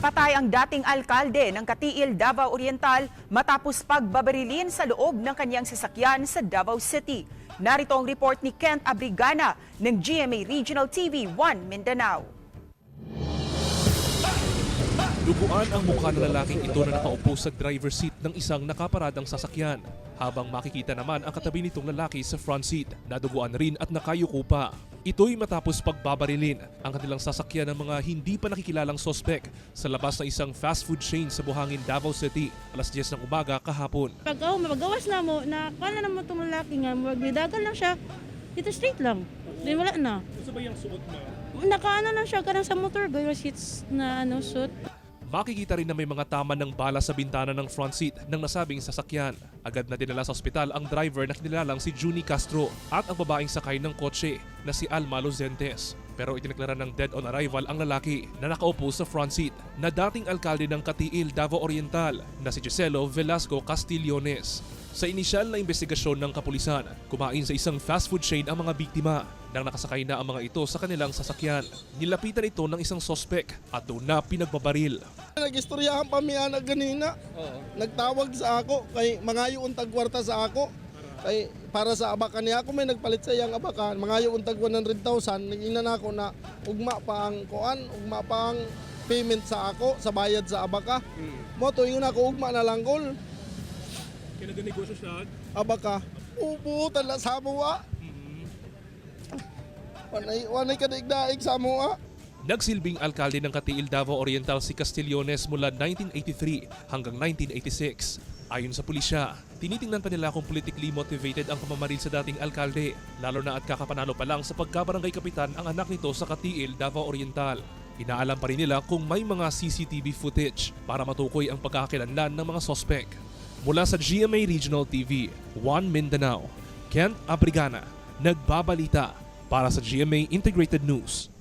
Napatay ang dating alkalde ng Katiil, Davao Oriental matapos pagbabarilin sa loob ng kanyang sasakyan sa Davao City. Narito ang report ni Kent Abrigana ng GMA Regional TV 1 Mindanao. Duguan ang mukha ng lalaking ito na nakaupo sa driver's seat ng isang nakaparadang sasakyan. Habang makikita naman ang katabi nitong lalaki sa front seat, naduguan rin at nakayuko pa. Ito'y matapos pagbabarilin ang kanilang sasakyan ng mga hindi pa nakikilalang sospek sa labas ng isang fast food chain sa Buhangin, Davao City, alas 10 ng umaga kahapon. Magawas na mo, kala naman itong lalaki nga, magbidagal lang siya, dito straight lang, then wala na. Ano ba yung suot mo? Nakaano lang siya, karang sa motor, yung seats na suit. Makikita rin na may mga tama ng bala sa bintana ng front seat ng nasabing sasakyan. Agad na dinala sa ospital ang driver na kinilalang si Junie Castro at ang babaeng sakay ng kotse na si Alma Lozentes. Pero itineklara ng dead on arrival ang lalaki na nakaupo sa front seat na dating alkalde ng Katiil, Davao Oriental na si Giselo Velasco Castillones. Sa inisyal na investigasyon ng kapulisan, kumain sa isang fast food chain ang mga biktima nang nakasakay na ang mga ito sa kanilang sasakyan. Nilapitan ito ng isang sospek at doon na pinagbabaril. Nag-istoryahan pa miya na ganina. Nagtawag sa ako kay mangayo untag kwarta sa ako. Kay para sa abakan niya ako may nagpalit sa iyang abakan. Mangayo untag 100,000. Nag-inan ako na ugma pa ang ugma pa ang payment sa ako sa bayad sa abaka. Mo tuingon ako ugma na lang kol. Kaya nag-negosyo siya? Abaka. Upo tala sa mua. Wanay kadigdaig sa mua. Nagsilbing alkalde ng Katiil, Davao Oriental si Castillones mula 1983 hanggang 1986. Ayon sa pulisya, tinitingnan pa nila kung politically motivated ang pamamaril sa dating alkalde, lalo na at kakapanalo pa lang sa pagkabarangay kapitan ang anak nito sa Katiil, Davao Oriental. Inaalam pa rin nila kung may mga CCTV footage para matukoy ang pagkakakilanlan ng mga sospek. Mula sa GMA Regional TV 1 Mindanao, Kent Abrigana, nagbabalita para sa GMA Integrated News.